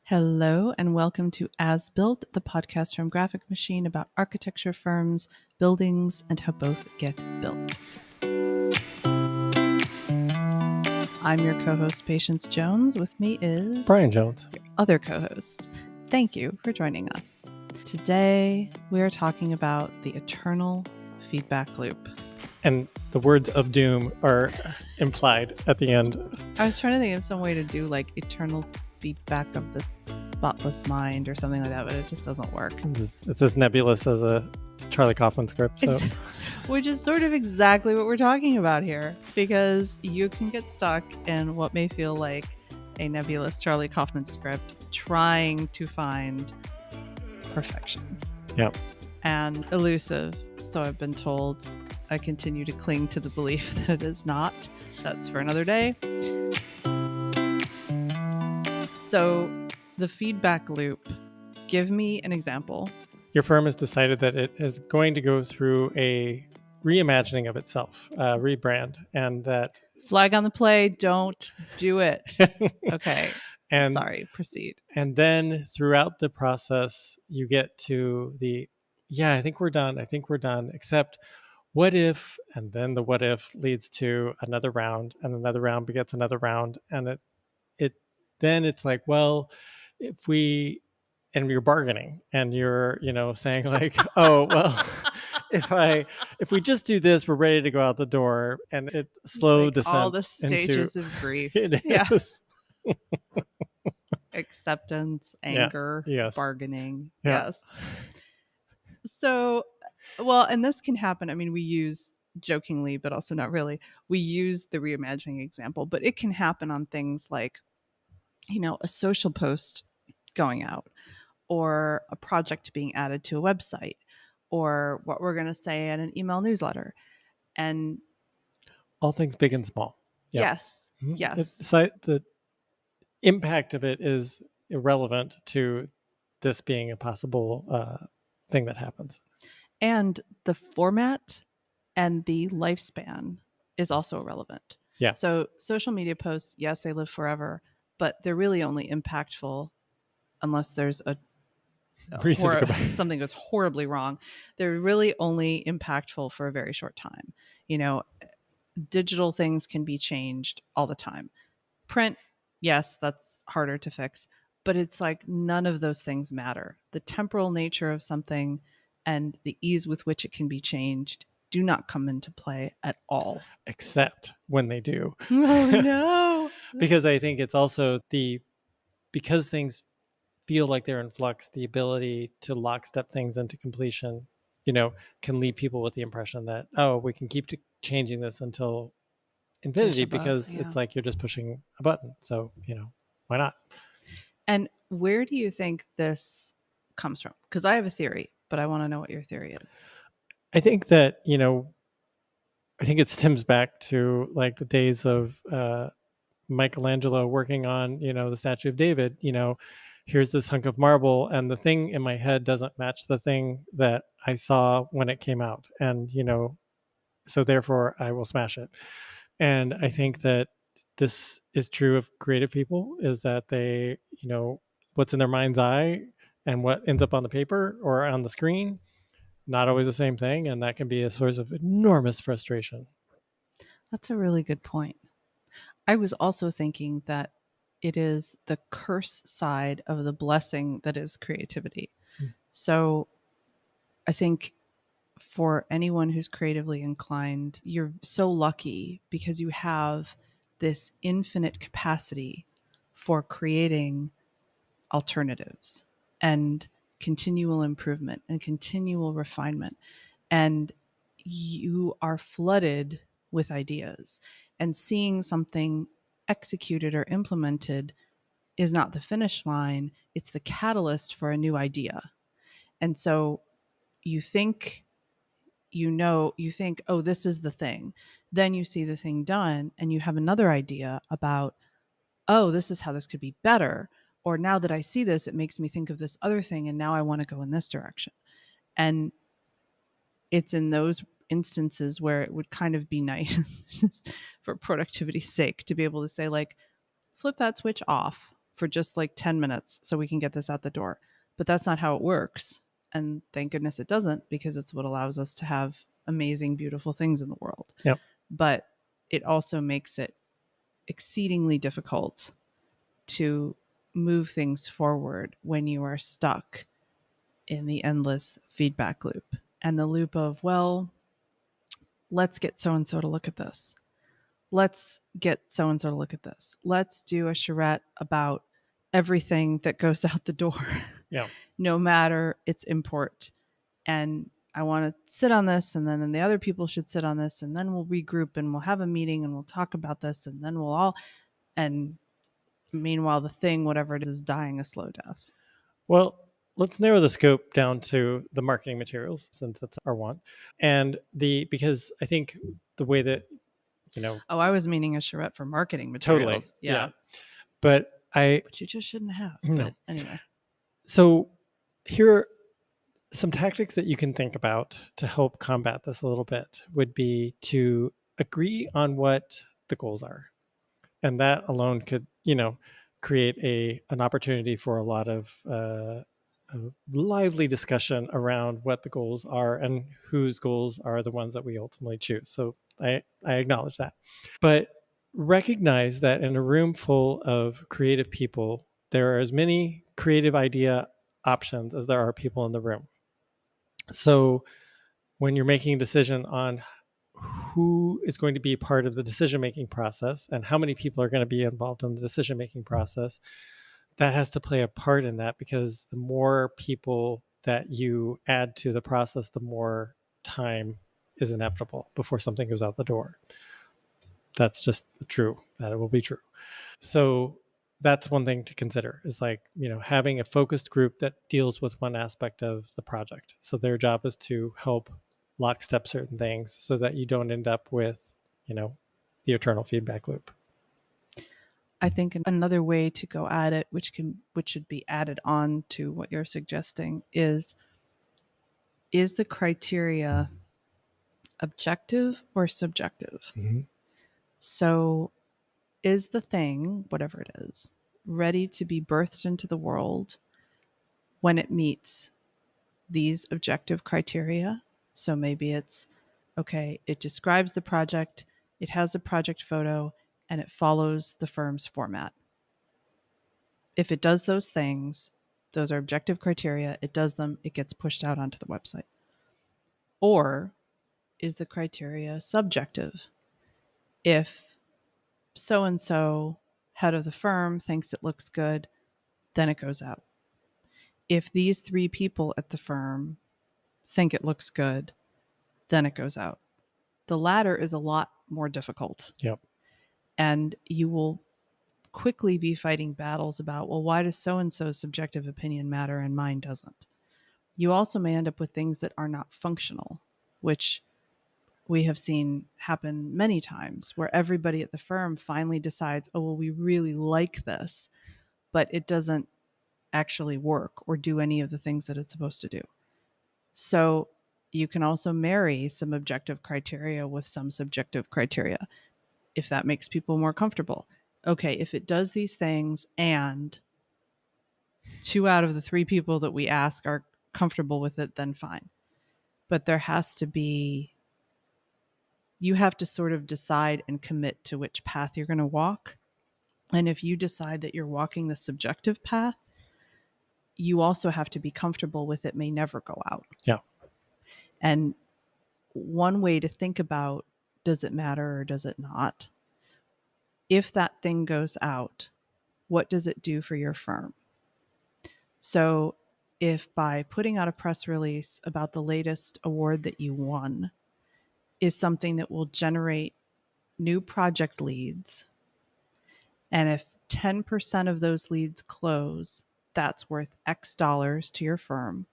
Hello and welcome to As Built, the podcast from Graphic Machine about architecture firms, buildings, and how both get built. I'm your co-host, Patience Jones. With me is Brian Jones, your other co-host. Thank you for joining us. Today, we are talking about the eternal feedback loop. and the words of doom are implied at the end. I was trying to think of some way to do like eternal feedback of this spotless mind or something like that, but it just doesn't work. It's as nebulous as a Charlie Kaufman script. So, which is sort of exactly what we're talking about here, because you can get stuck in what may feel like a nebulous Charlie Kaufman script trying to find perfection. Yep. And elusive, so I've been told. I continue to cling to the belief that it is not. That's for another day. So the feedback loop, give me an example. Your firm has decided that it is going to go through a reimagining of itself, rebrand, and that... Flag on the play, don't do it. Okay. And sorry, proceed. And then throughout the process, you get to the, I think we're done, except what if, and then the what if leads to another round, and another round begets another round, and then it's like, well, if we, and you're bargaining, and you're, saying like, oh, well, if we just do this, we're ready to go out the door, and it's slow like descent. All the stages of grief. It is. Acceptance, anger, bargaining. Yeah. Yes. So, well, and this can happen. I mean, we use jokingly, but also not really. We use the reimagining example, but it can happen on things like, a social post going out, or a project being added to a website, or what we're going to say in an email newsletter. And all things big and small. Yep. Yes. Mm-hmm. Yes. The impact of it is irrelevant to this being a possible thing that happens. And the format and the lifespan is also irrelevant. Yeah. So social media posts, yes, they live forever, but they're really only impactful unless there's something goes horribly wrong. They're really only impactful for a very short time. Digital things can be changed all the time. Print, yes, that's harder to fix, but it's like none of those things matter. The temporal nature of something and the ease with which it can be changed do not come into play at all. Except when they do. Oh, no. Because I think it's also because things feel like they're in flux, the ability to lockstep things into completion, can leave people with the impression that, oh, we can keep changing this until infinity because it's like you're just pushing a button. So, why not? And where do you think this comes from? Because I have a theory, but I want to know what your theory is. I think that, I think it stems back to like the days of Michelangelo working on, the statue of David. Here's this hunk of marble, and the thing in my head doesn't match the thing that I saw when it came out. And, so therefore I will smash it. And I think that this is true of creative people, is that they, what's in their mind's eye and what ends up on the paper or on the screen, not always the same thing. And that can be a source of enormous frustration. That's a really good point. I was also thinking that it is the curse side of the blessing that is creativity. So I think for anyone who's creatively inclined, you're so lucky because you have this infinite capacity for creating alternatives and continual improvement and continual refinement. And you are flooded with ideas, and seeing something executed or implemented is not the finish line. It's the catalyst for a new idea. And so you think, oh, this is the thing. Then you see the thing done and you have another idea about, oh, this is how this could be better. Or now that I see this, it makes me think of this other thing. And now I want to go in this direction. And it's in those instances where it would kind of be nice for productivity's sake to be able to say, like, flip that switch off for just like 10 minutes so we can get this out the door. But that's not how it works. And thank goodness it doesn't, because it's what allows us to have amazing, beautiful things in the world. Yep. But it also makes it exceedingly difficult to move things forward when you are stuck in the endless feedback loop and the loop of, well, let's get so and so to look at this. Let's get so and so to look at this. Let's do a charrette about everything that goes out the door, Yeah. no matter its import. And I want to sit on this, and then the other people should sit on this, and then we'll regroup and we'll have a meeting and we'll talk about this, and then we'll all. And meanwhile, the thing, whatever it is dying a slow death. Well, let's narrow the scope down to the marketing materials, since that's our one. And because I think the way that, Oh, I was meaning a charrette for marketing totally. materials. Yeah. But But you just shouldn't have. No. But anyway. So here are some tactics that you can think about to help combat this a little bit would be to agree on what the goals are. And that alone could, create an opportunity for a lot of a lively discussion around what the goals are and whose goals are the ones that we ultimately choose. So I acknowledge that. But recognize that in a room full of creative people, there are as many creative idea options as there are people in the room. So when you're making a decision on who is going to be part of the decision-making process and how many people are going to be involved in the decision-making process, that has to play a part in that, because the more people that you add to the process, the more time is inevitable before something goes out the door. That's just true. That it will be true. So that's one thing to consider, is like, having a focused group that deals with one aspect of the project. So their job is to help lockstep certain things so that you don't end up with, the eternal feedback loop. I think another way to go at it, which should be added on to what you're suggesting, is the criteria objective or subjective? Mm-hmm. So is the thing, whatever it is, ready to be birthed into the world when it meets these objective criteria? So maybe it's, okay, it describes the project, it has a project photo, and it follows the firm's format. If it does those things, those are objective criteria, it does them, it gets pushed out onto the website. Or is the criteria subjective? If so-and-so, head of the firm, thinks it looks good, then it goes out. If these 3 people at the firm think it looks good, then it goes out. The latter is a lot more difficult. Yep. And you will quickly be fighting battles about, well, why does so-and-so's subjective opinion matter and mine doesn't? You also may end up with things that are not functional, which we have seen happen many times, where everybody at the firm finally decides, oh, well, we really like this, but it doesn't actually work or do any of the things that it's supposed to do. So you can also marry some objective criteria with some subjective criteria, if that makes people more comfortable. Okay, if it does these things and 2 out of the 3 people that we ask are comfortable with it, then fine. But there has to be, you have to sort of decide and commit to which path you're going to walk. And if you decide that you're walking the subjective path, you also have to be comfortable with it may never go out. Yeah. And one way to think about, does it matter or does it not? If that thing goes out, what does it do for your firm? So if by putting out a press release about the latest award that you won is something that will generate new project leads, and if 10% of those leads close, that's worth X dollars to your firm,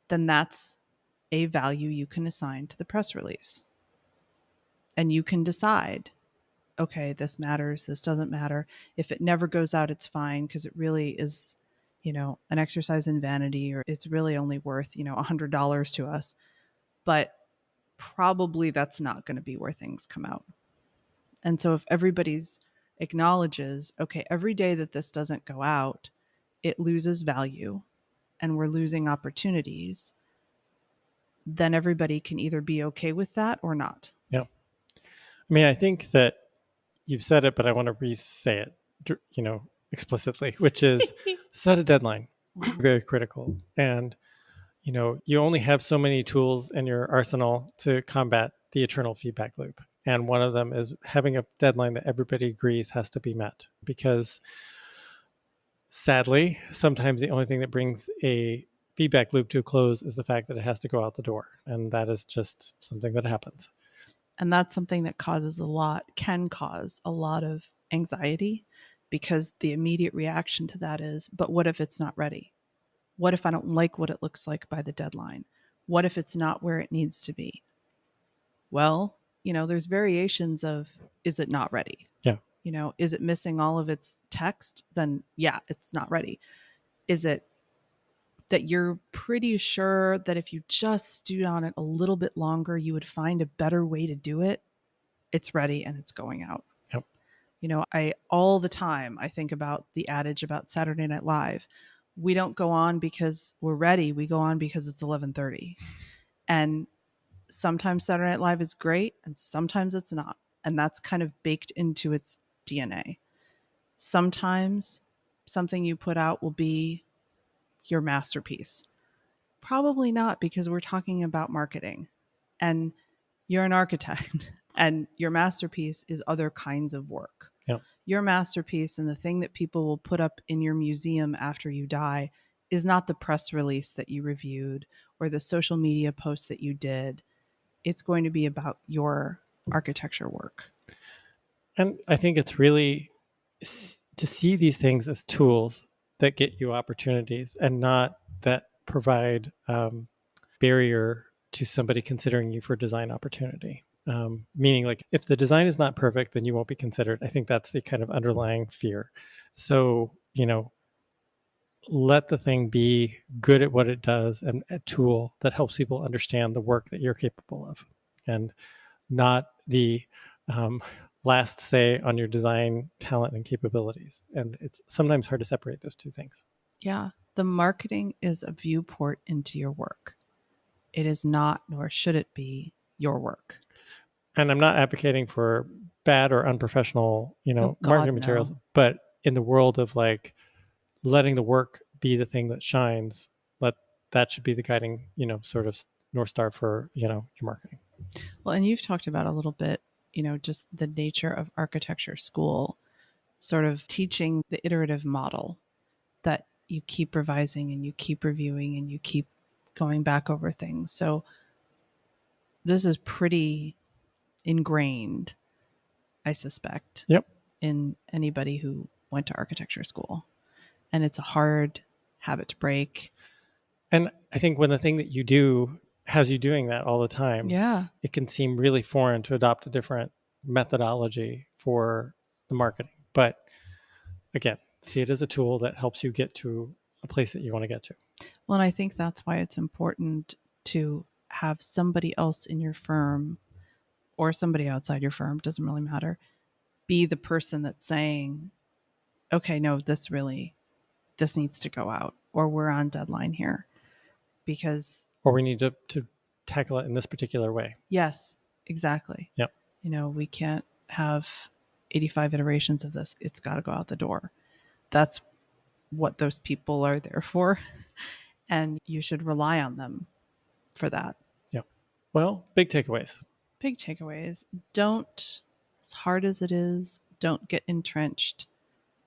then that's a value you can assign to the press release. And you can decide, okay, this matters, this doesn't matter. If it never goes out, it's fine, because it really is, an exercise in vanity, or it's really only worth, $100 to us. But probably that's not going to be where things come out. And so if everybody's acknowledges, okay, every day that this doesn't go out, it loses value and we're losing opportunities, then everybody can either be okay with that or not. Yeah. I mean, I think that you've said it, but I want to re-say it, explicitly, which is set a deadline. Very critical. And, you only have so many tools in your arsenal to combat the eternal feedback loop. And one of them is having a deadline that everybody agrees has to be met. Because sadly, sometimes the only thing that brings a feedback loop to a close is the fact that it has to go out the door. And that is just something that happens. And that's something that can cause a lot of anxiety, because the immediate reaction to that is, but what if it's not ready? What if I don't like what it looks like by the deadline? What if it's not where it needs to be? Well, there's variations of, is it not ready? Yeah. Is it missing all of its text? Then yeah, it's not ready. Is it that you're pretty sure that if you just stewed on it a little bit longer, you would find a better way to do it? It's ready and it's going out. Yep. I all the time I think about the adage about Saturday Night Live. We don't go on because we're ready. We go on because it's 11:30. And sometimes Saturday Night Live is great and sometimes it's not. And that's kind of baked into its DNA. Sometimes something you put out will be your masterpiece. Probably not, because we're talking about marketing and you're an architect and your masterpiece is other kinds of work. Yep. Your masterpiece and the thing that people will put up in your museum after you die is not the press release that you reviewed or the social media post that you did. It's going to be about your architecture work. And I think it's really to see these things as tools that get you opportunities and not that provide barrier to somebody considering you for design opportunity. Meaning, like, if the design is not perfect, then you won't be considered. I think that's the kind of underlying fear. So, let the thing be good at what it does and a tool that helps people understand the work that you're capable of, and not the last say on your design talent and capabilities. And it's sometimes hard to separate those two things. Yeah. The marketing is a viewport into your work. It is not, nor should it be, your work. And I'm not advocating for bad or unprofessional, Oh, God, marketing materials, no. but in the world of like letting the work be the thing that shines, that should be the guiding, sort of North Star for, your marketing. Well, and you've talked about a little bit, just the nature of architecture school, sort of teaching the iterative model that you keep revising and you keep reviewing and you keep going back over things. So this is pretty ingrained, I suspect, Yep. in anybody who went to architecture school. And it's a hard habit to break. And I think when the thing that you do has you doing that all the time, Yeah. it can seem really foreign to adopt a different methodology for the marketing. But again, see it as a tool that helps you get to a place that you want to get to. Well, and I think that's why it's important to have somebody else in your firm or somebody outside your firm, doesn't really matter, be the person that's saying, okay, no, this needs to go out, or we're on deadline here. Because or we need to tackle it in this particular way. Yes, exactly. Yep. We can't have 85 iterations of this. It's got to go out the door. That's what those people are there for. And you should rely on them for that. Yep. Well, big takeaways. Big takeaways. Don't, as hard as it is, don't get entrenched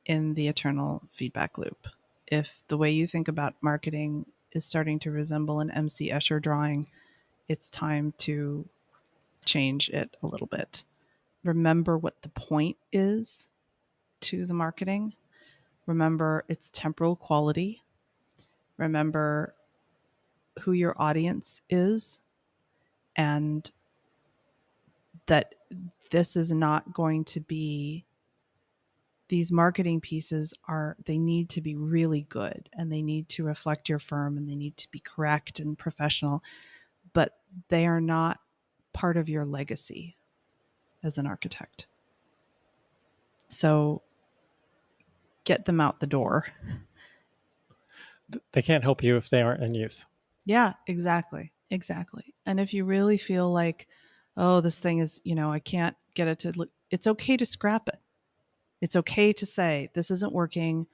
in the eternal feedback loop. If the way you think about marketing is starting to resemble an MC Escher drawing, it's time to change it a little bit. Remember what the point is to the marketing. Remember its temporal quality. Remember who your audience is, and that this is not going to be, these marketing pieces they need to be really good and they need to reflect your firm and they need to be correct and professional, but they are not part of your legacy as an architect. So get them out the door. They can't help you if they aren't in use. Yeah, exactly. Exactly. And if you really feel like, oh, this thing is, I can't get it to look, it's okay to scrap it. It's okay to say, this isn't working.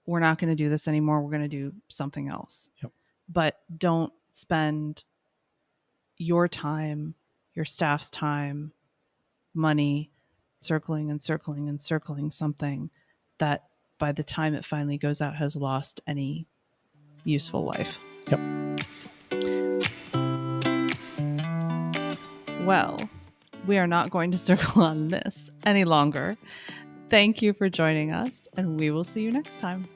We're not going to do this anymore. We're going to do something else. Yep. But don't spend your time, your staff's time, money circling and circling and circling something that by the time it finally goes out has lost any useful life. Yep. Well, we are not going to circle on this any longer. Thank you for joining us, and we will see you next time.